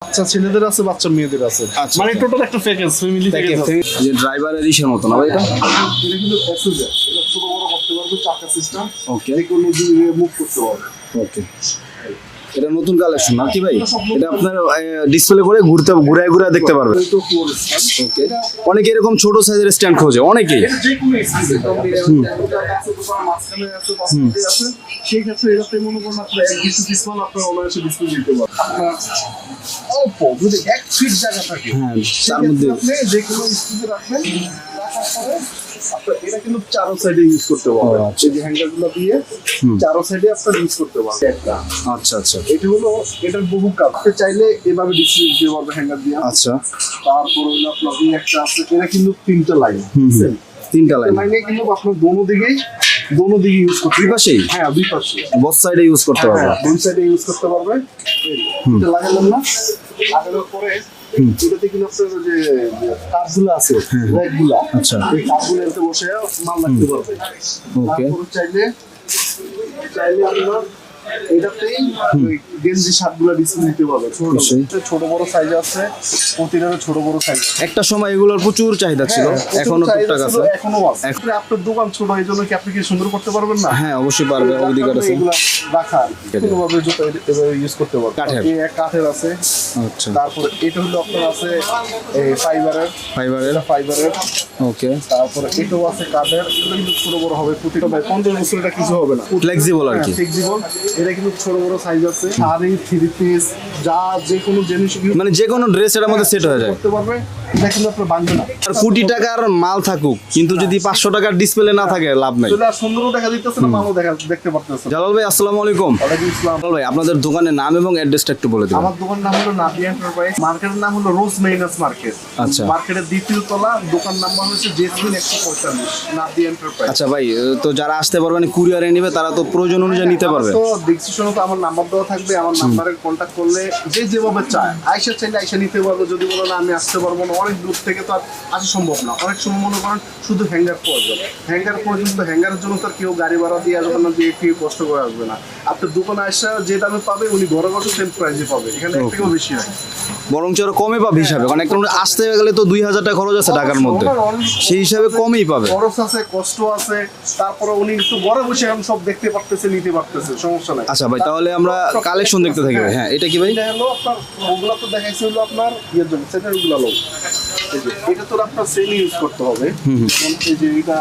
বাচ্চা ছেলেদের আছে, বাচ্চা মেয়েদের আছে, মানে টোটাল একটা প্যাকেজ ফ্যামিলি প্যাকেজ। যে ড্রাইভারের ইসের মতো না ভাই এটা? এটা কিন্তু প্যাসেঞ্জার, এটা ছোট বড় করতে পারবে, চাকা সিস্টেম, ওকে কোনো দিকে মুভ করতে পারবে। ওকে, এটা নতুন কালেকশন নাকি ভাই? এটা আপনার ডিসপ্লে করে ঘুরে দেখতে পারবে। এটা ফোর স্ট্যান্ড। ওকে, অনেকে এরকম ছোট সাইজের স্ট্যান্ড খোঁজে, অনেকেই। এটা যে কোনো এক্সপিরিয়েন্স আছে, তোমার মাঝখানে আছে, পাশে আছে, সেই ক্ষেত্রে এটাতে মনে করুন আপনার এক কিছু ডিসপ্লে আপনার অনায়াসে ডিসপ্লে দিতে পারবে। আপনার অল্প যদি 1 ফিট জায়গা থাকে, হ্যাঁ, তার মধ্যে আপনি যে কোনো স্পিডে রাখবেন, রাখার পরে আপনার এটা কিন্তু চারো সাইডে ইউজ করতে পারবেন। এই যে হ্যাঙ্গারগুলো দিয়ে চারো সাইডে আপনার ইউজ করতে পারবেন। আচ্ছা আচ্ছা, এটা হলো এটার বহু কাজ। আপনি চাইলে এভাবে ডিসপ্লে দিতে পারবেন হ্যাঙ্গার দিয়ে। আচ্ছা, তারপর হলো আপনার এই একটা আছে, এটা কিন্তু 3টা লাইন, বুঝছেন? 3টা লাইন লাইনে কিন্তু আপনার দোনো দিকে ইউজ করতে দুই পাশেই, হ্যাঁ দুই পাশে, বোথ সাইডে ইউজ করতে পারবে। হ্যাঁ দুই সাইডে ইউজ করতে পারবে। এটা লাগালাম না, লাগানোর পরে এটাতে কিন্তু আপনার যে কাঠগুলো আছে, র্যাকগুলা, আচ্ছা, এই কাঠগুলো এতে বসে মাল রাখতে পারবে। ওকে, তারপর চাইলে আপনার এটাতেই গেঞ্জি শার্টগুলো ডিসপ্লে দিতে পারবে। ছোট বড় সাইজ আছে, প্রতিটারও ছোট বড় সাইজ। একটা সময় এগুলোর প্রচুর চাহিদা ছিল, এখনো টুকটাক আছে, এখনো আছে। আপনার দোকান ছোট, এই জন্য কি আপনি কি সুন্দর করতে পারবেন না? হ্যাঁ অবশ্যই পারবে, অধিকার আছে। এগুলো রাখা কোনোভাবে জুতো এভাবে ইউজ করতে পারবে। কাঠের, এই এক কাঠের আছে। আচ্ছা, তারপরে এটা হলো আপনার আছে এই ফাইবারের। ওকে, তারপরে এটাও আছে কাঠের। এটা কিন্তু ছোট বড় হবে, প্রতিটা 50 বছর এটা কিছু হবে না, ফ্লেক্সিবল আর কি। ফ্লেক্সিবল। এটা কিন্তু ছোট বড় সাইজ আছে, শাড়ি, থ্রি পিস, যা যে কোনো জিনিস মানে যে কোনো ড্রেস এর মধ্যে সেট হয়ে যায়, করতে পারবে। এটা কিন্তু আপনার ভাঙবে না। আর কোটি টাকার মাল থাকুক, কিন্তু যদি 500 টাকার ডিসপ্লে না থাকে লাভ নাই। এটা সুন্দরও দেখা দিতেছে না, মালও দেখতে পারতেছে। জালাল ভাই আসসালামু আলাইকুম। ওয়ালাইকুম আসসালাম। জালাল ভাই, আপনাদের দোকানের নাম এবং অ্যাড্রেসটা একটু বলে দিন। আমার দোকানের নাম হলো নাদিয়া এন্টারপ্রাইজ, মার্কেটের নাম হলো রোজ মেইনাস মার্কেট। আচ্ছা, মার্কেটের দ্বিতীয় তলা, দোকান নাম্বার হচ্ছে জেসমিন 145, নাদিয়া এন্টারপ্রাইজ। আচ্ছা ভাই, তো যারা আসতে পারবে না কুরিয়ারে নিবে, তারা তো প্রয়োজন অনুযায়ী নিতে পারবে। তো ডিসক্রিপশনে তো আমার নাম্বার দেওয়া থাকবে, আমার নাম্বারে কন্ট্যাক্ট করলে যে যেভাবে চায় আইসা চাইলে আইসা নিতে পারবে। যদি বলো না আমি আসতে পারবো না, অনেক দূর থেকে তো আর আসা সম্ভব না। অনেক সময় মনে করেন শুধু হ্যাঙ্গার প্রয়োজন, তো হ্যাঙ্গারের জন্য তো আর কেউ গাড়ি ভাড়া দিয়ে আসবে না, দিয়ে কেউ কষ্ট করে আসবে না। আপনার দোকানে আসা যে দামে পাবে, উনি ঘরে বসে সেম প্রাইসে পাবে, এখানে এক থেকেও বেশি হয়, বরং আরো কমে পাবে হিসাবে। কারণ একটা আসতে গেলে তো 2000 টাকা খরচ আছে ঢাকার মধ্যে, সেই হিসাবে কমই পাবে। খরচ আছে, কষ্ট আছে, তারপরে উনি একটু ঘরে বসে এখন সব দেখতে পারতেছে, নিতে পারতেছে, সমস্যা নাই। আচ্ছা ভাই, তাহলে আমরা কালেকশন দেখতে থাকি ভাই। হ্যাঁ, এটা কি ভাই? এটা হলো আপনার, ওগুলো তো দেখাইছে হলো আপনার ইয়ের জন্য, সেটার ওগুলো লোক। এটা তো আপনার সেল ইউজ করতে হবে। এই যে এটা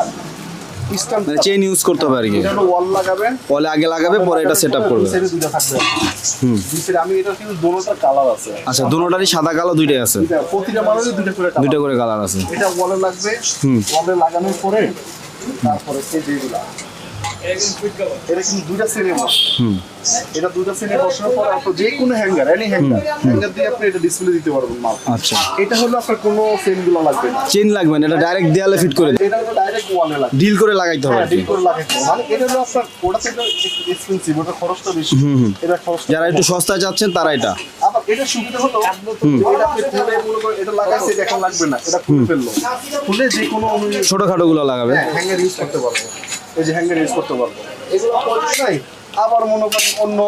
মানে চেইন ইউজ করতে হবে আর কি। এটা হলো ওয়াল লাগাবে, ওয়ালে আগে লাগাবে, পরে এটা সেটআপ করবে। সেটা দুটো থাকবে। আমি এটা কিন্তু দুটোটা কালার আছে। আচ্ছা, দুটোটারই সাদা কালো দুইটাই আছে। প্রতিটা মালেরই দুটো করে কালার আছে। এটা ওয়ালে লাগবে, ওয়ালে লাগানোর পরে তারপরে এই যেগুলা এটা কিন্তু দুইটা শ্রেণী বসে। এটা দুইটা শ্রেণী বসার পর আপনি যে কোনো হ্যাঙ্গার, এনি হ্যাঙ্গার দিয়ে আপনি এটা ডিসপ্লে দিতে পারবেন মাল। আচ্ছা, এটা হলো আপনার কোনো চেইনগুলো লাগবে না, চেইন লাগবে না, এটা ডাইরেক্ট দেয়ালে ফিট করে এটা হলো ডাইরেক্ট ওয়ালে লাগবে, ডিল করে লাগাইতে হবে। ডিল করে লাগাইতে হবে। মানে এটা হলো আপনার ওটা থেকে একটু এক্সপেন্সিভ, ওটা খরচটা বেশি। এটা খরচ, যারা একটু সস্তায় যাচ্ছেন তারা এটা। আবার এটা সুবিধা হলো এটা আপনি খুলে মনে করেন এটা লাগাইছে, এটা এখন লাগবে না, এটা খুলে ফেললো, খুলে যে কোনো ছোটখাটো গুলো লাগাবে, হ্যাঙ্গার ইউজ করতে পারবো। এই যে হ্যাঙ্গার ইউজ করতে পারবো, এগুলো প্রয়োজন নাই। আবার মনে করেন অন্য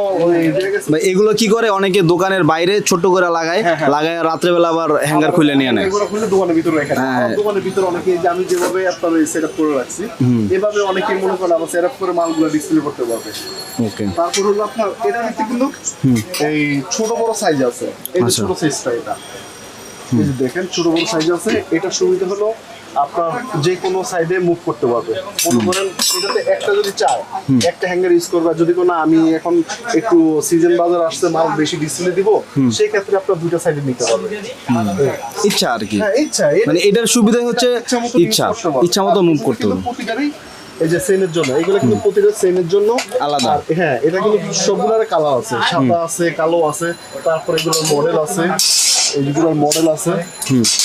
এগুলো কি করে, অনেকে দোকানের বাইরে ছোট করে লাগায়, লাগায় রাত্রেবেলা আবার হ্যাঙ্গার খুলে নিয়ে নেয়। এগুলো খুলে দোকানের ভিতরে রেখে দেয়। দোকানের ভিতরে অনেকে, যে আমি যেভাবে আপনার সেটআপ করে রাখছি, এভাবে অনেকে মনে করেন আবার সেটআপ করে মালগুলো ডিসপ্লে করতে পারবে। ওকে, তারপর হলো আপনার এটা নিতে কিন্তু এই ছোট বড় সাইজ আছে। এই যে ছোট সাইজটা, এটা এই যে দেখেন ছোট বড় সাইজ আছে। এটা সুবিধা হলো আপনার যে কোনো সাইডে মুভ করতে পারবে। মনে করেন এটাতে একটা যদি চায়, একটা হ্যাঙ্গার ইউজ করবে। যদি কোনো আমি এখন একটু সিজন বাজার আসছে, মাল বেশি ডিসপ্লে দিব, সেই ক্ষেত্রে আপনার দুটো সাইডে নিতে পারবে। ইচ্ছা আর কি, হ্যাঁ ইচ্ছা, মানে এটার সুবিধা হচ্ছে ইচ্ছা মতো মুভ করতে হবে। প্রতিটারই এই যে সেনের জন্য, এগুলো কিন্তু প্রতিটা সেনের জন্য আলাদা। হ্যাঁ, এটা কিন্তু সবগুলোর কালার আছে, সাদা আছে, কালো আছে, তারপরে এগুলোর মডেল আছে, এইগুলোর মডেল আছে।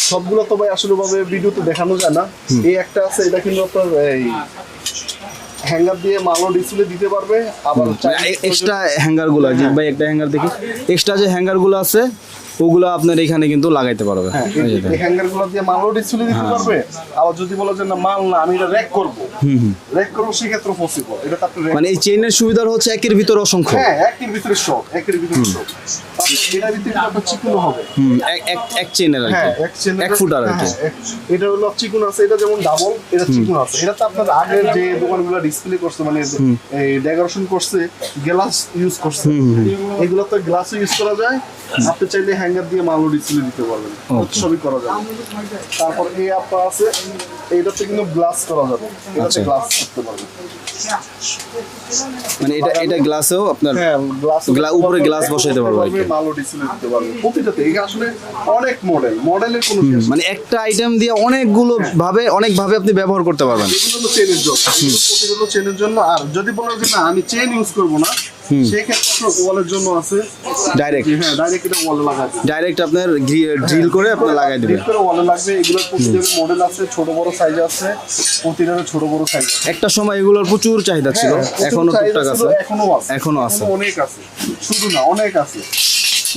সবগুলো তো ভাই আসলে ভাবে ভিডিওতে দেখানো যায় না। এই একটা আছে, এটা কিন্তু আপনার এই হ্যাঙ্গার দিয়ে মালও ডিসপ্লে দিতে পারবে। আবার এক্সট্রা হ্যাঙ্গার গুলো, যে ভাই একটা হ্যাঙ্গার দেখি, এক্সট্রা যে হ্যাঙ্গার গুলো আছে ওগুলো আপনার এখানে কিন্তু লাগাইতে পারবে। এই হ্যাঙ্গার গুলো দিয়ে মালও ডিসপ্লে দিতে পারবে। আবার যদি বলো যে না মাল না, আমি এটা র্যাক করব, সেক্ষেত্রে পসিবল। এটা তো মানে এই চেইনের সুবিধা হচ্ছে একের ভিতরে অসংখ্য। হ্যাঁ, একের ভিতরে সব, একের ভিতরে সব। এটা ভিতরে আপনার চিকন হবে। এক চেনের আর কি, হ্যাঁ, এক ফুটার আর কি। এটা হলো চিকন আছে, এটা যেমন ডাবল, এটা চিকন আছে। এটা তো আপনার আগে যে দোকানগুলো ডিসপ্লে করছে মানে এই ডেকোরেশন করছে, গ্লাস ইউজ করছে, এগুলো তো গ্লাস ইউজ করা যায়। আপনি চাইলে হ্যাঙ্গার দিয়ে মালও ডিসপ্লে দিতে পারবেন, সবই করা যাবে। তারপর এই আপনার আছে, এইটাতে কিন্তু গ্লাস করা যাবে, এটাতে গ্লাস করতে পারবেন। মানে এটা গ্লাসেও আপনার হ্যাঁ, উপরে গ্লাস বসাইতে পারবো আর কি। মালও ডিসপ্লে দিতে পারবেন প্রতিটাতে। এটা আসলে অনেক মডেলের কোনো শেষ নেই। মানে একটা আইটেম দিয়ে অনেকভাবে আপনি ব্যবহার করতে পারবেন। এগুলো তো চেনের জন্য, প্রতিগুলো চেনের জন্য। আর যদি বলেন যে না আমি চেন ইউজ করবো না, সেই ক্ষেত্রে ওয়ালের জন্য আছে ডাইরেক্ট, হ্যাঁ, ডাইরেক্ট এটা ওয়ালে লাগাবে, ডাইরেক্ট আপনার ড্রিল করে আপনি লাগাই দিবেন। করে ওয়ালে লাগবে। এগুলোর প্রতিটার মডেল আছে, ছোট বড় সাইজ আছে, প্রতিটার ছোট বড় সাইজ আছে। একটা সময় এগুলোর প্রচুর চাহিদা ছিল, এখনো টুকটাক আছে, এখনো আছে, অনেক আছে, শুধু না অনেক আছে।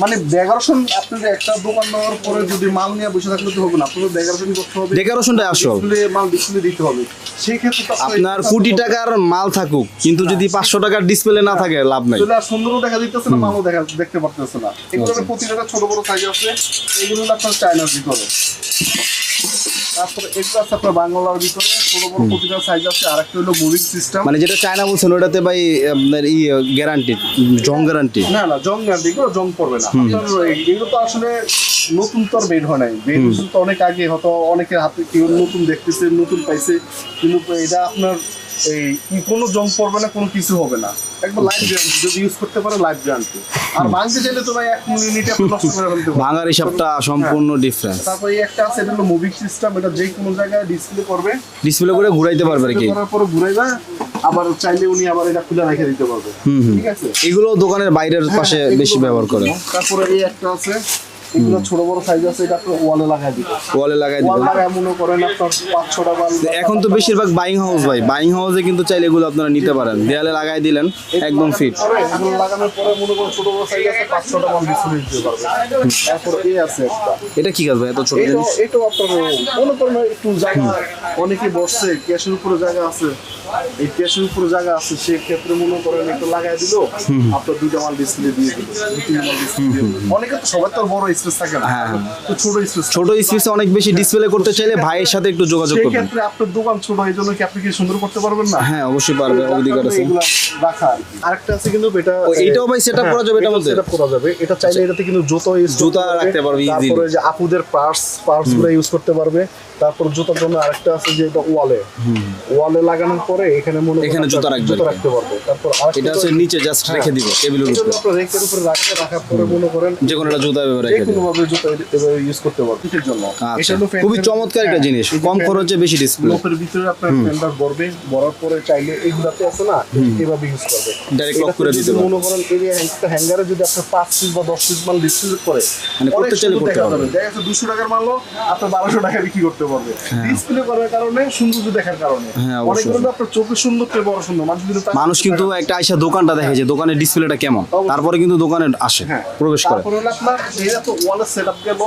মানে ডেকোরেশন আপনাদের একটা দোকান নেওয়ার পরে যদি মাল নিয়ে বসে থাকলে তো হবে না, আপনাদের ডেকোরেশন করতে হবে, ডেকোরেশনটা আসল। মাল ডিসপ্লে দিতে হবে। সেই ক্ষেত্রে তো আপনার কোটি টাকার মাল থাকুক, কিন্তু যদি 500 টাকার ডিসপ্লে না থাকে লাভ নাই। আর সুন্দরও দেখা দিতেছে না, মালও দেখতে পারতেছে না। এগুলোর প্রতিটা ছোট বড় সাইজ আছে। এগুলো আপনার চায়নার ভিতরে। তারপরে এগুলো আছে আপনার বাংলার ভিতরে, ছোট বড় প্রতিটা সাইজ আছে। আর একটা হলো মুভিং সিস্টেম, মানে যেটা চায়না বলছেন ওটাতে ভাই আপনার গ্যারান্টি, জং গ্যারান্টি। না জং না, এগুলো জং পড়বে না। এগুলো তো আসলে নতুন তো আর বের হয় নাই, বের হয়েছে তো অনেক আগে। হয়তো অনেকের হাতে কেউ নতুন দেখতেছে, নতুন পাইছে, কিন্তু এটা আপনার এই কোনো জং পড়বে না, কোনো কিছু হবে না। একবার লাইফ গ্যারান্টি, যদি ইউজ করতে পারে লাইফ গ্যারান্টি। আর ভাঙতে চাইলে তো ভাই 1 মিনিটে আপনি নষ্ট করে ফেলতে পারবেন। ভাঙার হিসাবটা সম্পূর্ণ ডিফারেন্স। তারপরে এই একটা আছে, এটা হলো মুভিং সিস্টেম। এটা যে কোনো জায়গায় ডিসপ্লে করবে, ডিসপ্লে করে ঘুরাইতে পারবে আর কি। করার পরে ঘুরাইবা, আবার চাইলে উনি আবার এটা খুলে রেখে দিতে পারবে। ঠিক আছে, এগুলো দোকানের বাইরের পাশে বেশি ব্যবহার করে। তারপরে এই একটা আছে, এগুলো ছোট বড় সাইজ আছে। এটা আপনার ওয়ালে লাগাই দিবে, ওয়ালে লাগাই ওয়াল দিবেন। লাগায় মনে করেন আপনার 5-6টা বাল। এখন তো বেশিরভাগ বাইং হাউস ভাই, বাইং হাউসে কিন্তু চাইলে এগুলো আপনারা নিতে পারেন, দেয়ালে লাগাই দিলেন একদম ফিট। এগুলো লাগানোর পরে মনে করেন ছোট বড় সাইজ আছে, 5-6টা বাল ডিসপ্লে দিতে পারবে। তারপর এই আছে একটা, এটা কি কাজ ভাই এত ছোট জিনিস? এটাও আপনার মনে করেন একটু জায়গা, অনেকে বসছে, ক্যাশের উপরে জায়গা আছে, এই ক্যাশের উপরে জায়গা আছে, সেই ক্ষেত্রে মনে করেন একটু লাগাই দিল, আপনার 2টা মাল ডিসপ্লে দিয়ে দিল, 2-3 মাল ডিসপ্লে দিয়ে দিল। অনেকে তো সবার তো বড় স্পেস থাকে না, তো ছোট স্পেস। ছোট স্পেসে অনেক বেশি ডিসপ্লে করতে চাইলে ভাইয়ের সাথে একটু যোগাযোগ সেই করবেন। ক্ষেত্রে আপনার দোকান ছোট, এই জন্য কি আপনি কি সুন্দর করতে পারবেন না? হ্যাঁ অবশ্যই পারবে, অধিকার আছে। এগুলা রাখা আর কি। আরেকটা আছে কিন্তু এটা, এইটাও ভাই সেটআপ করা যাবে, এটার মধ্যে সেটআপ করা যাবে। এটা চাইলে এটাতে কিন্তু জুতা রাখতে পারবে easily। তারপরে যে আপুদের পার্স গুলো ইউজ করতে পারবে। তারপর জুতার জন্য আরেকটা আছে যে এটা ওয়ালে লাগানোর পরে এখানে এখানে জুতা রাখতে পারবে। তারপর এটা হচ্ছে নিচে জাস্ট রেখে দিব টেবিলের উপরে, আপনার রেকের উপরে রাখার পরে মনে করেন যে কোনো একটা জুতা এভাবে রেখে দিব। ভাবে জুতা এভাবে ইউজ করতে পারবে এর জন্য। আচ্ছা, খুবই চমৎকার একটা জিনিস, কম খরচে বেশি ডিসপ্লে। লোকের ভিতরে আপনার ফেন্ডার ভরবে, ভরার পরে চাইলে এইগুলাতে আছে না, এভাবে ইউজ করবে, ডাইরেক্ট লক করে দিতে পারবে। মনে করেন এরিয়া একটা হ্যাঙ্গারে যদি আপনার 5 পিস বা 10 পিস মাল ডিসপ্লে করে, মানে করতে চাইলে করতে পারবে। দেখা যাচ্ছে 200 টাকার মালও আপনার 1200 টাকা বিক্রি করতে পারবে, ডিসপ্লে করার কারণে, সৌন্দর্য দেখার কারণে। অনেকগুলো আপনার চোখে সুন্দর থেকে বড় সুন্দর মানুষ কিন্তু একটা আইসা দোকানটা দেখে যে দোকানের ডিসপ্লেটা কেমন, তারপরে কিন্তু দোকানে আসে, প্রবেশ করে। তারপরে হলো আপনার এটা তো ওয়ালের সেটআপ গেল,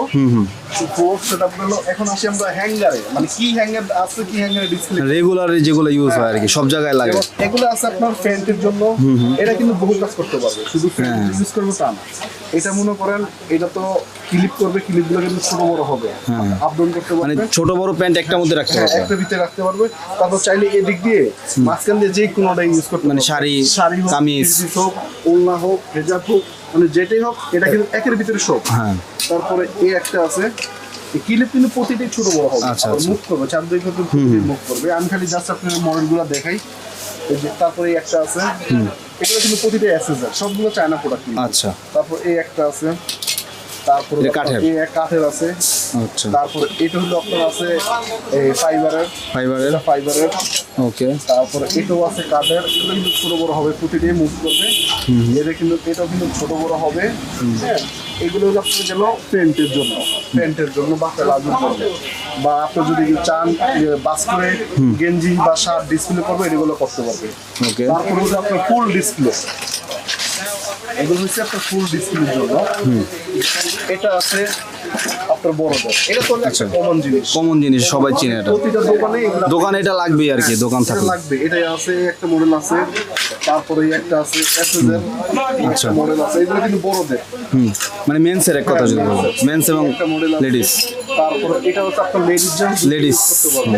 ফ্লোর সেটআপ গেল। এখন আসি আমরা হ্যাঙ্গারে, মানে কি হ্যাঙ্গার আছে, কি হ্যাঙ্গারে ডিসপ্লে রেগুলার যেগুলো ইউজ হয় আর কি, সব জায়গায় লাগে। এগুলো আছে আপনার ফ্যান্টের জন্য। এটা কিন্তু বহু কাজ করতে পারবে, শুধু ফ্যান্ট ইউজ করবে তা না। এটা মনে করেন এটা তো ক্লিপ করবে, ক্লিপগুলো কিন্তু ছোট বড় হবে, আপ ডাউন করতে পারবে। মানে ছোট বড় প্যান্ট একটা মধ্যে রাখতে পারবে, একটা ভিতরে রাখতে পারবে। তারপর চাইলে এদিক দিয়ে মাঝখান দিয়ে যে কোনোটা ইউজ করতে পারবে, মানে শাড়ি হোক, কামিজ হোক, ওড়না হোক, হেজাব হোক, মানে যেটাই হোক, এটা কিন্তু একের ভিতরে সব। তারপরে এই একটা আছে, এই ক্লিপ কিন্তু প্রতিটি ছোট বড় হবে, মুখ করবে, 4-2 মুখ করবে। আমি খালি জাস্ট আপনার মডেলগুলো দেখাই। তারপরে এই একটা আছে, এগুলো কিন্তু প্রতিটা অ্যাসেসর, সবগুলো চায়না প্রোডাক্ট। আচ্ছা, তারপর এই একটা আছে, তারপরে এই কাঠের আছে। আচ্ছা, তারপরে এটা হলো আপনার আছে এই ফাইবারের। ওকে, তারপরে এটাও আছে কাঠের। এগুলো কিন্তু ছোট বড় হবে, প্রতিটাই মুভ করবে। এটাও কিন্তু ছোট বড় হবে। হ্যাঁ, এগুলো হলো আপনার গেল প্যান্টের জন্য বা প্লাজোর জন্য, বা আপনি যদি চান বাস করে গেঞ্জি বা শার্ট ডিসপ্লে করবে, এগুলো করতে পারবে। তারপরে হচ্ছে আপনার ফুল ডিসপ্লে, এগুলো হচ্ছে আপনার ফুল ডিসপ্লের জন্য। এটা আছে আপনার বড়দের, এটা তো একটা কমন জিনিস, সবাই চিনে। এটা প্রতিটা দোকানে এটা লাগবেই আর কি, দোকান থাকলে লাগবে। এটাই আছে একটা মডেল আছে, তারপরে এই একটা আছে এসএসের আচ্ছা। মডেল আছে, এগুলো কিন্তু বড়দের। মানে মেন্সের এক কথা যদি বলো, মেন্স এবং একটা মডেল আছে। লেডিস। তারপরে এটা হচ্ছে আপনার ladies gents ladies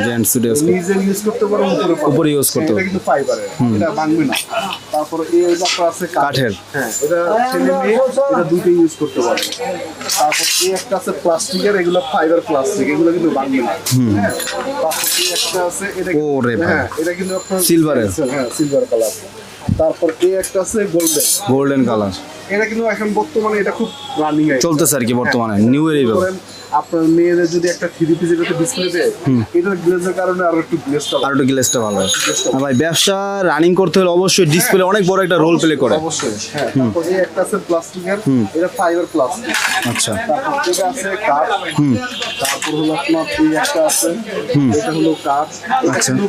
gents use নিজে ইউজ করতে পারো, উপরে use করতে এটা পারো। কিন্তু ফাইবারের, এটা ভাঙবে না। তারপরে এই আপনার আছে কাঠের। হ্যাঁ, এটা ছেলে মেয়ে এটা দুটোই ইউজ করতে পারবে। তারপর এই একটা আছে প্লাস্টিকের, এগুলো ফাইবার প্লাস্টিক, এগুলো কিন্তু ভাঙবে না। হ্যাঁ, তারপর এই একটা আছে এটা ওরে ভাই। হ্যাঁ, এটা কিন্তু আপনার সিলভারের। হ্যাঁ, সিলভার কালার। তারপর এই একটা আছে গোল্ডেন, গোল্ডেন কালার এটা কিন্তু এখন বর্তমানে এটা খুব রানিং চলতেছে আর কি বর্তমানে, নিউ এর এইভাবে। করেন আপনার মেয়েদের যদি একটা 3 পিস এটাতে ডিসপ্লে দেয়, এটার গ্লেজের কারণে আরো একটু গ্লেজটা আর একটু গ্লেসটা ভালো হয়। আর ভাই ব্যবসা রানিং করতে হলে অবশ্যই ডিসপ্লে অনেক বড় একটা রোল প্লে করে। অবশ্যই। হ্যাঁ, তারপর এই একটা আছে প্লাস্টিকের, এটা ফাইবার প্লাস্টিক। আচ্ছা তারপর এটা আছে কাঠ। তারপর হলো আপনার এই একটা আছে, এটা হলো কাঠ। এটা কিন্তু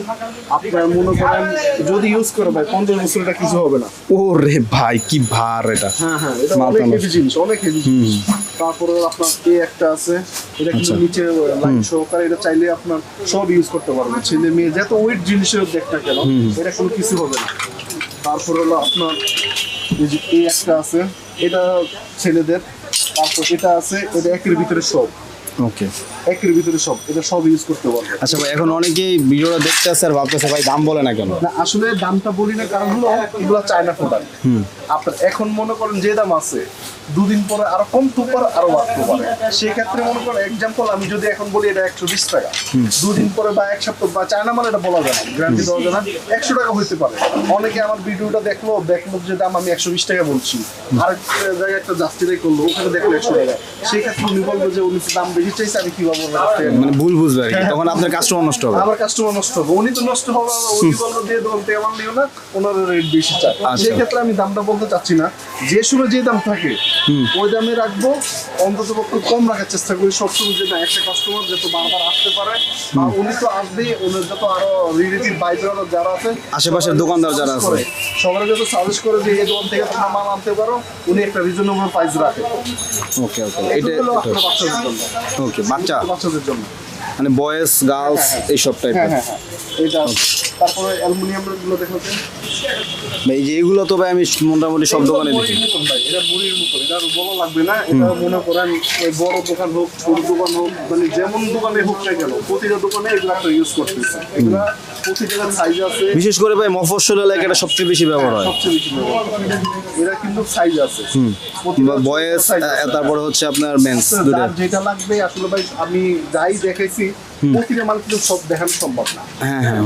আপনার মনে করেন যদি ইউজ করে ভাই 15 বছর এটা কিছু হবে না। ও রে ভাই কি ভার এটা। হ্যাঁ হ্যাঁ, এটা মাথা অনেক নষ্ট। হেভি জিনিস, অনেক হেভি জিনিস। তারপরে আপনার এই একটা আছে, এটা কিন্তু নিচে লাইন সহকারে, এটা চাইলে আপনার সব ইউজ করতে পারবেন, ছেলে মেয়ে যত ওয়েট জিনিসের দেখ না কেন, এটা কোনো কিছু হবে না। তারপর হলো আপনার এই যে এই একটা আছে, এটা ছেলেদের। তারপর এটা আছে, এটা একের ভিতরে সব, ওকে। একের ভিতরে সব, এটা সব ইউজ করতে পারবে। আচ্ছা ভাই, এখন অনেকেই ভিডিওটা দেখতে আসছে আর ভাবতেছে ভাই দাম বলে না কেন। না, আসলে দামটা বলি না, কারণ হলো এগুলো চায়না প্রোডাক্ট। আপনার এখন মনে করেন যে দাম আছে, দুদিন পরে আরো কমতে পারে, আরো বাড়তে পারে। সেই ক্ষেত্রে মনে করেন এক্সাম্পল আমি যদি এখন বলি এটা 120 টাকা, দুদিন পরে বা এক সপ্তাহ বা চায়না মানে এটা বলা যায় না, গ্যারান্টি দেওয়া যায় না, 100 টাকা হইতে পারে। অনেকে আমার ভিডিওটা দেখলো যে দাম আমি 120 টাকা বলছি, আরেক জায়গায় একটা জাস্টিফাই করলো, ওখানে দেখলো 100 টাকা। সেই ক্ষেত্রে উনি বলবো যে উনি দাম বেশি চাইছে, আমি কিভাবে বলবো? মানে ভুল বুঝবে আর কি, তখন আপনার কাস্টমার নষ্ট হবে। আমার কাস্টমার নষ্ট হবে, উনি তো নষ্ট হবে, উনি বললো দিয়ে দোকান থেকে আমার নিও না, ওনার রেট বেশি চায়। আচ্ছা। সেই ক্ষেত্রে আমি দামটা বলতে চাচ্ছি না, যে সময় যে দাম থাকে ওই দামে রাখবো, অন্তত পক্ষে কম রাখার চেষ্টা করি সবসময়, যে না একটা কাস্টমার যত বারবার আসতে পারে, আর উনি তো আসবেই, ওনার যত আরো রিলেটিভ বাইরা যারা আছে, আশেপাশের দোকানদার যারা আছে সবার যত সাজেস্ট করে যে এই দোকান থেকে তোমরা মাল আনতে পারো, উনি একটা রিজনেবল প্রাইস রাখে। ওকে ওকে। এটা এটা হলো আপনার বাচ্চাদের জন্য, ওকে, বাচ্চাদের জন্য। মানে বয়েজ গার্লস এইসব হ্যাঁ টাইপের। হ্যাঁ হ্যাঁ, এটা তারপরে অ্যালুমিনিয়ামের গুলো দেখো তো। ভাই এই যে এইগুলো তো ভাই আমি মোটামুটি সব দোকানে দেখি। মুড়ির মতন ভাই, এটা মুড়ির মতন, এটা আর বলা লাগবে না। এটা মনে করেন ওই বড় দোকান হোক, ছোট দোকান হোক, মানে যেমন দোকানে হোক না কেন, প্রতিটা দোকানে এগুলো একটা ইউজ করতেছে। এগুলা প্রতিটা সাইজ আছে, বিশেষ করে ভাই মফস্বল এলাকায় এটা সবচেয়ে বেশি ব্যবহার হয়। সবচেয়ে বেশি ব্যবহার করে। এরা কিন্তু সাইজ আছে, প্রতিটা বয়েজ size আছে। তারপরে হচ্ছে আপনার মেন্স দুটো। যার যেটা লাগবে আসলে ভাই, আমি যাই দেখাইছি প্রতিটা মাল কিন্তু সব দেখানো সম্ভব না। হ্যাঁ হ্যাঁ।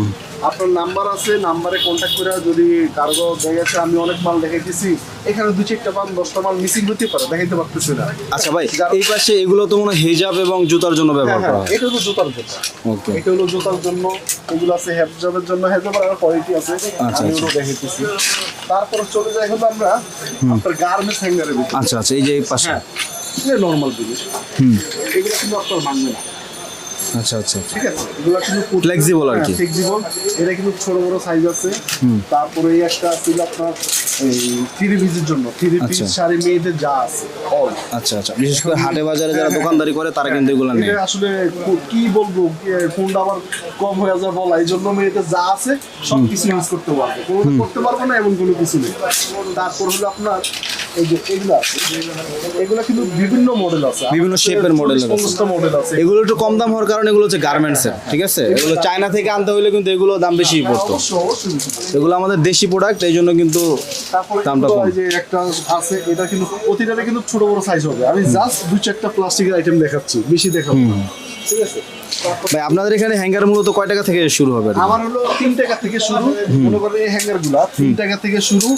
আপনার নাম্বার আছে, নাম্বারে কন্ট্যাক্ট করে যদি কারো দেখেছে আমি অনেক মাল দেখাইতেছি, এখানে 2-4টা মাল 10টা মাল মিসিং হতে পারে, দেখাইতে পারতেছি না। আচ্ছা ভাই, এই পাশে এগুলো তো মনে হয় হিজাব এবং জুতার জন্য ব্যবহার হ্যাঁ করা হ্যাঁ, হয়। এটা হলো জুতার জন্য। ওকে। এটা হলো জুতার জন্য, এগুলো আছে হেজাবের জন্য, হেজাবের আরো কোয়ালিটি আছে, আমি ওগুলো দেখাইতেছি। তারপরে চলে যাই হলো আমরা আপনার গার্মেন্টস হ্যাঙ্গারের ভিতরে। আচ্ছা আচ্ছা, এই যে এই পাশে। হ্যাঁ, এটা নর্মাল জিনিস, এগুলো কিন্তু আপনার ভাঙবে না। আচ্ছা আচ্ছা। ঠিক আছে, এগুলো কিন্তু Flexible আর কি। ফ্লেক্সিবল। এটা কিন্তু ছোট বড় সাইজ আছে। তারপরে এই একটা ছিল আপনার এই 3 পিসের জন্য, 3 পিস আচ্ছা। শাড়ি মেয়েদের যা আছে অল। আচ্ছা আচ্ছা, বিশেষ করে হাটে বাজারে যারা দোকানদারি করে তারা কিন্তু এগুলো নেয়। এটা আসলে কি বলবো, কোনটা আবার কম হয়ে যায় বলা, এই জন্য মেয়েদের যা আছে সব কিছু ইউজ করতে পারবে, কোনো করতে পারবো না এমন কোনো কিছু নেই। তারপর হলো আপনার এই যে এগুলো আছে, এগুলো কিন্তু বিভিন্ন মডেল আছে, বিভিন্ন shape-এর model আছে। 50টা মডেল আছে। এগুলো একটু কম দাম হওয়ার কারণে এগুলো হচ্ছে গার্মেন্টসের, ঠিক আছে? এগুলো চায়না থেকে আনতে হলে কিন্তু এগুলো দাম বেশি পড়তো। অবশ্যই অবশ্যই বেশি। এগুলো আমাদের দেশি প্রোডাক্ট, এই জন্য কিন্তু তারপরে দামটা কিন্তু কম। এই যে একটা আছে, এটা কিন্তু প্রতিটাতে কিন্তু ছোট বড় সাইজ হবে, আমি জাস্ট 2-4টা প্লাস্টিকের আইটেম দেখাচ্ছি, বেশি দেখাবো না। ঠিক আছে, তারপর ভাই আপনাদের এখানে হ্যাঙ্গার মূলত কয় টাকা থেকে শুরু হবে? আমার হলো 3 টাকা থেকে শুরু, মনে করেন এই হ্যাঙ্গার গুলা 3 টাকা থেকে শুরু,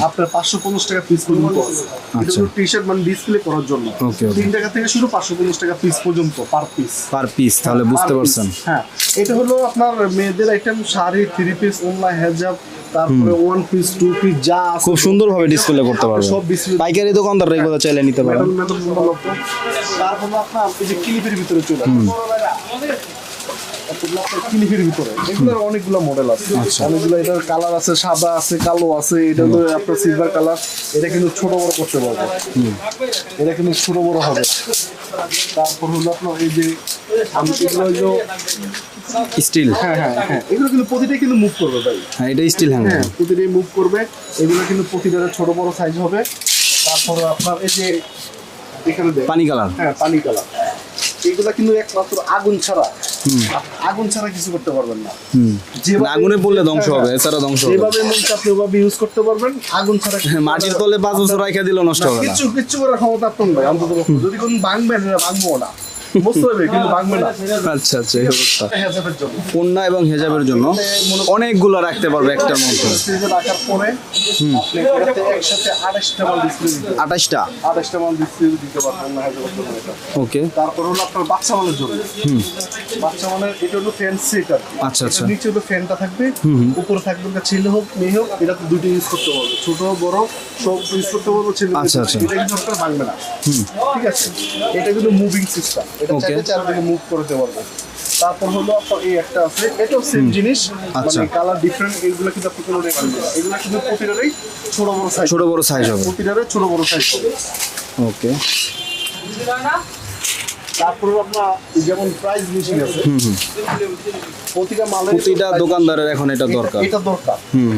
আপনার 550 টাকা পিস পর্যন্ত আছে। এটা হলো টি-শার্ট মানে ডিসপ্লে করার জন্য। Okay, okay. 3 টাকা থেকে শুরু, 550 টাকা পিস পর্যন্ত পার পিস। পার পিস, তাহলে বুঝতে পারছেন। হ্যাঁ, এটা হলো আপনার মেয়েদের আইটেম, শাড়ি, 3 পিস, ওড়না, হেজাব, তারপরে 1 পিস, 2 পিস যা আছে খুব সুন্দরভাবে ডিসপ্লে করতে পারবে। সব display- পাইকারি দোকানদাররা এগুলো চাইলে নিতে পারেন। মেটাল উপলব্ধ। তারপর আপনার এই যে ক্লিপের ভিতরে চলে আসে। এগুলো আপনার ক্লিপের ভিতরে, এগুলোর অনেকগুলো মডেল আছে, অনেকগুলো। এটার কালার আছে, সাদা আছে, কালো আছে, এটা হলো আপনার সিলভার কালার। এটা কিন্তু ছোট বড় করতে পারবে, এটা কিন্তু ছোট বড় হবে। তারপর হলো আপনার এই যে আমি এগুলো হলো স্টিল, হ্যাঁ হ্যাঁ হ্যাঁ এগুলো কিন্তু প্রতিটাই কিন্তু মুভ করবে ভাই। হ্যাঁ এটা স্টিল হ্যাঙ্গার। হ্যাঁ প্রতিটাই মুভ করবে, এগুলো কিন্তু প্রতিটার ছোট বড় সাইজ হবে। তারপরে আপনার এই যে এখানে দেখেন, পানি কালার, হ্যাঁ পানি কালার, এগুলা কিন্তু একমাত্র আগুন ছাড়া, আগুন ছাড়া কিছু করতে পারবেন না। না আগুনে পড়লে ধ্বংস হবে, এছাড়া ধ্বংস হবে। যেভাবে মন চায় আপনি ওভাবে ইউজ করতে পারবেন, আগুন ছাড়া মাটির তলে 5 বছর রাখা দিলেও নষ্ট হবে না। কিছু কিছু করার ক্ষমতা আপনার ভাই অন্তত যদি কোন ভাঙবেন ভাঙবো না, বুঝতে হবে কিন্তু ভাঙবে না। আচ্ছা আচ্ছা, এই অবস্থা। হেজাবের জন্য কন্যা এবং হেজাবের জন্য অনেকগুলো রাখতে পারবে একটার মধ্যে। ফ্রিজে রাখার পরে আপনি এটাতে একসাথে 28টা মাল ডিসপ্লে দিতে 28টা 28টা মাল ডিসপ্লে দিতে পারবেন না হেজাবের জন্য এটা। ওকে। তারপর হলো আপনার বাচ্চা মালের জন্য, বাচ্চা মালের এটা হলো ফ্যান সেট আর কি। আচ্ছা আচ্ছা। এটার নিচে হলো ফ্যানটা থাকবে, উপরে থাকবে একটা ছেলে হোক মেয়ে হোক, এটা তো দুটো ইউজ করতে পারবে, ছোট বড় সব ইউজ করতে পারবে ছেলে। আচ্ছা, আচ্ছা। এটা কিন্তু আপনার ভাঙবে না, ঠিক আছে। এটা কিন্তু মুভিং সিস্টেম, এটা চাইলে চারদিকে মুভ করতে পারবে। তারপর হলো আপনার এই একটা আছে, এটাও সেম জিনিস, আচ্ছা। মানে কালার ডিফারেন্ট, এইগুলো কিন্তু আপনি কোনো রেফারেন্স না, এগুলো কিন্তু প্রতিটারই ছোট বড় সাইজ, ছোট বড় সাইজ হবে। প্রতিটারই ছোট বড় সাইজ হবে। ওকে। তারপর আপনার যেমন প্রাইস মেশিন আছে, প্রতিটা মালের প্রতিটা দোকানদারের এখন এটা দরকার। এটা দরকার,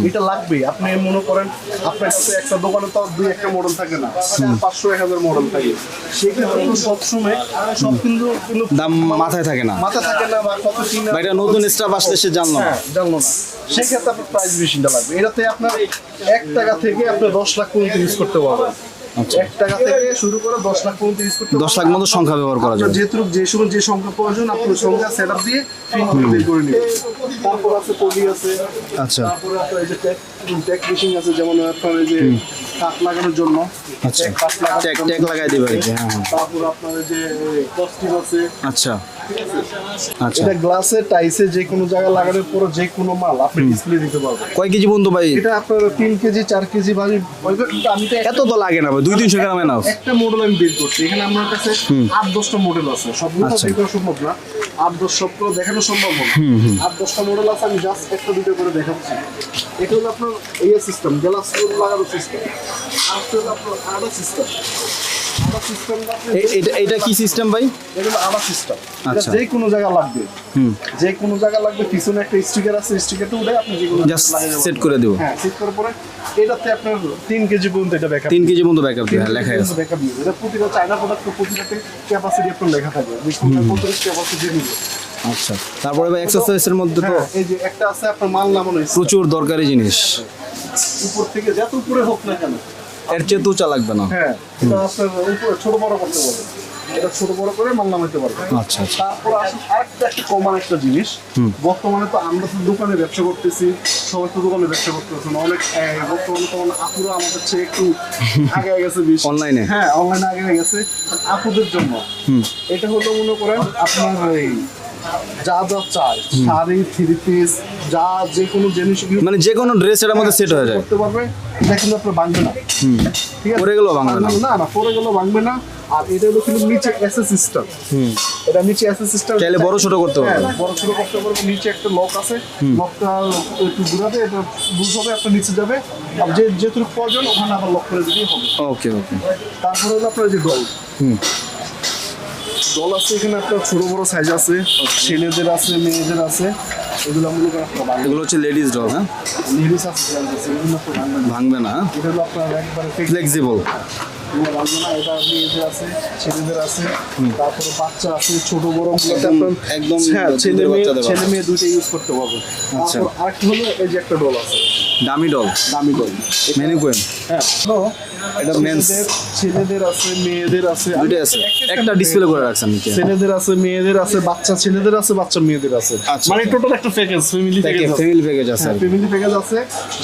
এটা লাগবে। আপনি মনে করেন আপনার কাছে একটা দোকানে তো দুই একটা মডেল থাকে না, 500-1000 মডেল থাকে, সেক্ষেত্রে কিন্তু সবসময় সব কিন্তু দাম মাথায় থাকে না, মাথা থাকে না, বা কত কিনা বা এটা নতুন স্টাফ আসলে সে জানলো না। হ্যাঁ, জানলো না, সেক্ষেত্রে আপনার প্রাইস মেশিনটা লাগবে। এটাতে আপনার 1 টাকা থেকে আপনি 10 লাখ পর্যন্ত ইউজ করতে পারবেন। 1 টাকা থেকে শুরু করে 10 লাখ পর্যন্ত ইউজ করতে 10 লাখ মতো সংখ্যা ব্যবহার করা যাবে। যেহেতু যে সময় যে সংখ্যা প্রয়োজন আপনি সংখ্যা সেটআপ দিয়ে প্রিন্ট বের করে নেবেন। তারপর আছে পলি আছে, আচ্ছা তারপরে আপনার এই যে ট্যাগ মেশিন আছে, যেমন আপনার এই যে কাট লাগানোর জন্য আচ্ছা, কাট লাগানোর ট্যাগ জন্য। ট্যাগ লাগাই দিবে আর কি। হ্যাঁ হ্যাঁ, তারপর আপনার এই যে কস্টিং আছে, আচ্ছা আচ্ছা। এটা গ্লাসে টাইসে যে কোনো জায়গায় লাগানোর পর যে কোনো মাল আপনি ডিসপ্লে দিতে পারবেন। কয় কেজি বন্ধু ভাই? এটা আপনার 3 কেজি 4 কেজি ভাজি, আমি তো এত তো লাগে না ভাই, 200-300 গ্রাম এনাফ। একটা মডেল আমি বের করছি, এখানে আমার কাছে 8-10টা মডেল আছে, সবগুলো আচ্ছা। দেখানো সম্ভব না, 8-10 সবগুলো দেখানো সম্ভব না। 8-10টা মডেল আছে, আমি জাস্ট একটা দুটো করে দেখাচ্ছি। এটা হলো আপনার এই সিস্টেম, গ্লাস লাগানোর সিস্টেম, আর হলো আপনার আডা সিস্টেম। আডা সিস্টেম এটা কি সিস্টেম ভাই? এটা হলো আডা সিস্টেম, এটা আচ্ছা। যে কোনো জায়গা লাগবে, যে কোনো জায়গা লাগবে, পিছনে একটা স্টিকার আছে, স্টিকারটা উঠে আপনি যে কোনো জাস্ট লাগিয়ে দেবেন। সেট করে দেব। হ্যাঁ, সেট করার পরে এটাতে আপনার 3 কেজি পর্যন্ত এটা ব্যাকআপ 3 কেজি পর্যন্ত ব্যাকআপ দিয়ে লেখা আছে। ব্যাকআপ দিবে। এটা প্রতিটা চায়না প্রোডাক্ট, প্রতিটাতে ক্যাপাসিটি আপনার লেখা থাকবে, কত ক্যাপাসিটি নিবে। আচ্ছা, তারপরে ভাই এক্সারসাইজের মধ্যে তো হ্যাঁ, এই যে একটা আছে আপনার মাল নামানো স্টার। প্রচুর দরকারি জিনিস, উপর থেকে যত উপরে হোক না কেন, এর চেয়ে তো উঁচা লাগবে না। হ্যাঁ এটা আপনার উপরে ছোট বড় করতে পারবে, এটা ছোট বড় করে মাল নামাতে পারবে। আচ্ছা আচ্ছা। তারপর আসুন আরেকটা একটা কমন একটা জিনিস, বর্তমানে তো আমরা তো দোকানে ব্যবসা করতেছি, সবাই তো দোকানে ব্যবসা করতেছে না, অনেক বর্তমানে তো আপুরা আমাদের চেয়ে একটু আগে গেছে বেশি অনলাইনে। হ্যাঁ অনলাইনে আগে গেছে। আপুদের জন্য এটা হলো মনে করেন আপনার এই যা যা চাই, শাড়ি, থ্রি পিস, যা যে কোনো জিনিস মানে যে কোনো ড্রেস এর মধ্যে সেট হয়ে যায়, করতে পারবে। এটা কিন্তু আপনার ভাঙবে না, ঠিক আছে? পরে গেলেও ভাঙবে না। না না, পরে গেলেও ভাঙবে না। আর এটা হলো কিন্তু নিচে এসএস সিস্টেম, এটা নিচে এসএস সিস্টেম, চাইলে বড় ছোট করতে পারবে। হ্যাঁ, বড় ছোট করতে পারবে। নিচে একটা লক আছে, লকটা একটু ঘুরাবে, এটা লুজ হবে, আপনার নিচে যাবে, আর যেটুকু প্রয়োজন ওখানে আবার লক করে দিলেই হবে। ওকে ওকে। তারপরে হলো আপনার যে ডল, ডল আছে এখানে আপনার ছোট বড় সাইজ আছে, ছেলেদের আছে, মেয়েদের আছে, এগুলো মনে করেন আপনার ভাঙবে এগুলো হচ্ছে লেডিস ডল। হ্যাঁ, লেডিস আছে, জেন্টস আছে, এগুলো তো ভাঙবে না। ভাঙবে না, এটা হলো আপনার একবারে ফ্লেক্সিবল। এগুলো ভাঙবে না। এটা মেয়েদের আছে, ছেলেদের আছে, তারপরে বাচ্চা আছে, ছোট বড় গুলোতে আপনার একদম হ্যাঁ, দুধের বাচ্চাদের ছেলে মেয়ে দুইটা ইউজ করতে পারবে। আচ্ছা। তারপর আরেকটা হলো এই যে একটা ডল আছে, দামি ডল, দামি ডল, ম্যানিকুইন। হ্যাঁ এটা মেন্স, ছেলেদের আছে, মেয়েদের আছে, দুইটাই আছে, একটা ডিসপ্লে করে রাখছেন নিচে। ছেলেদের আছে, মেয়েদের আছে, বাচ্চা ছেলেদের আছে, বাচ্চা মেয়েদের আছে, আচ্ছা। মানে টোটাল একটা package, family package, family package আছে। ফ্যামিলি প্যাকেজ আছে।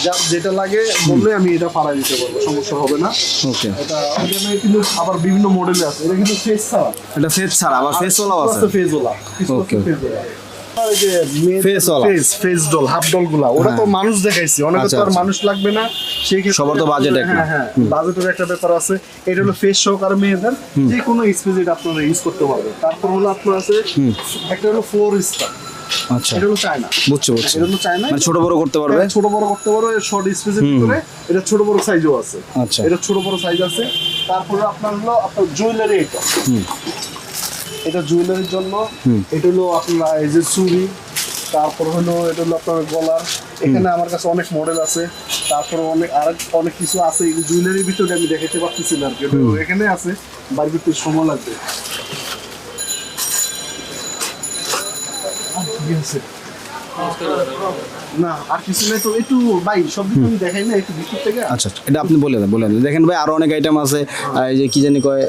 যার যেটা লাগে বললে আমি এটা পাড়া দিতে পারবো, সমস্যা হবে না। ওকে, এটা এখানে কিন্তু আবার বিভিন্ন মডেলে আছে, এটা কিন্তু ফেস ছাড়া, এটা ফেস ছাড়া আবার ফেস ওলাও আছে। ফেজওয়ালা, Okay. এই যে Face-ওয়ালা। ফেস ডল, হাফ ডল গুলা, ওরা তো হ্যাঁ। মানুষ দেখাইছি, অনেকে আচ্ছা, তো আর আচ্ছা। মানুষ লাগবে না, সেই ক্ষেত্রে সবার তো budget একটা। হ্যাঁ হ্যাঁ, বাজেটের একটা ব্যাপার আছে। এটা হলো ফেস সহকারে মেয়েদের যে কোনো স্পেস এটা আপনারা ইউজ করতে পারবেন। তারপর হলো আপনার আছে একটা হলো 4 স্টার, আচ্ছা, এটা হলো চায়না, বুঝছো বুঝছো, এটা হলো চায়না, মানে ছোট বড় করতে পারবে। ছোট বড় করতে পারবে, শর্ট স্পেসের ভিতরে এটা ছোট বড় সাইজও আছে। আচ্ছা। এটা ছোট বড় সাইজ আছে। তারপরে আপনার হলো আপনার জুয়েলারি, এটা এটা জুয়েলারির জন্য। এটা হলো আপনার এই যে চুড়ি, তারপর হলো এটা হলো আপনার গলার। এখানে আমার কাছে অনেক মডেল আছে, তারপর অনেক কিছু আছে জুয়েলারির ভিতরে আমি দেখাতে পারতেছি না আর কি। এখানে আছে, বাড়ির ভিতরে সময় লাগবে। না আর কিছু নেই তো, একটু ভাই সব কিছু আমি দেখাই না একটু ভিতর থেকে। আচ্ছা এটা আপনি বলে দেন দেখেন ভাই, আরো অনেক আইটেম আছে, এই যে কি জানি কয়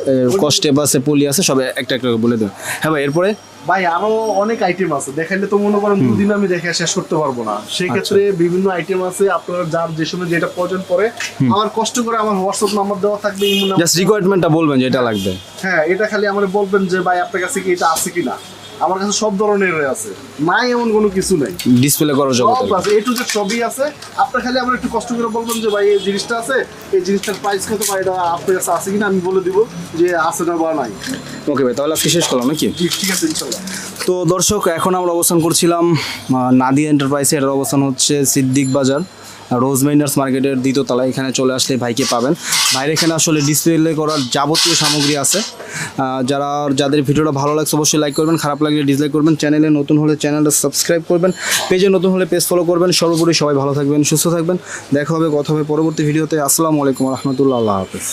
কস্টেপ আছে, পলি আছে, সব একটা একটা করে বলে দেন। হ্যাঁ ভাই, এরপরে ভাই আরো অনেক আইটেম আছে, দেখাইলে তো মনে করেন দুদিন আমি দেখে শেষ করতে পারবো না। সেই ক্ষেত্রে বিভিন্ন আইটেম আছে, আপনার যার যে সময় যেটা প্রয়োজন পড়ে আমার কষ্ট করে আমার হোয়াটসঅ্যাপ নাম্বার দেওয়া থাকবে, ইমো নাম্বার। জাস্ট রিকোয়ারমেন্টটা বলবেন যে এটা লাগবে। হ্যাঁ, এটা খালি আমার বলবেন যে ভাই আপনার কাছে কি এটা আছে কিনা। আমার কাছে সব ধরনের আছে, নাই এমন কোনো কিছু নাই, ডিসপ্লে করার জগৎ সব আছে, এ টু জেড সবই আছে। আপনার খালি আমার একটু কষ্ট করে বলবেন যে ভাই এই জিনিসটা আছে, এই জিনিসটার প্রাইস কত, বা এটা আপনার কাছে আছে কিনা, আমি বলে দিব যে আছে না বা নাই। ওকে ভাই, তাহলে আজকে শেষ করলাম নাকি? জি ঠিক আছে, ইনশাল্লাহ। তো দর্শক, এখন আমরা অবস্থান করছিলাম নাদিয়া এন্টারপ্রাইজে। এটার অবস্থান হচ্ছে সিদ্দিক বাজার, রোজ মাইনার্স মার্কেটের দ্বিতীয় তলায়। এখানে চলে আসলে ভাইকে পাবেন। ভাইয়ের এখানে আসলে ডিসপ্লে করার যাবতীয় সামগ্রী আছে। যাদের ভিডিওটা ভালো লাগছে অবশ্যই লাইক করবেন, খারাপ লাগলে ডিসলাইক করবেন। চ্যানেলে নতুন হলে চ্যানেলটা সাবস্ক্রাইব করবেন, পেজে নতুন হলে পেজ ফলো করবেন। সর্বোপরি সবাই ভালো থাকবেন, সুস্থ থাকবেন। দেখা হবে, কথা হবে পরবর্তী ভিডিওতে। আসসালামু আলাইকুম রহমতুল্লাহ, আল্লাহ হাফেজ।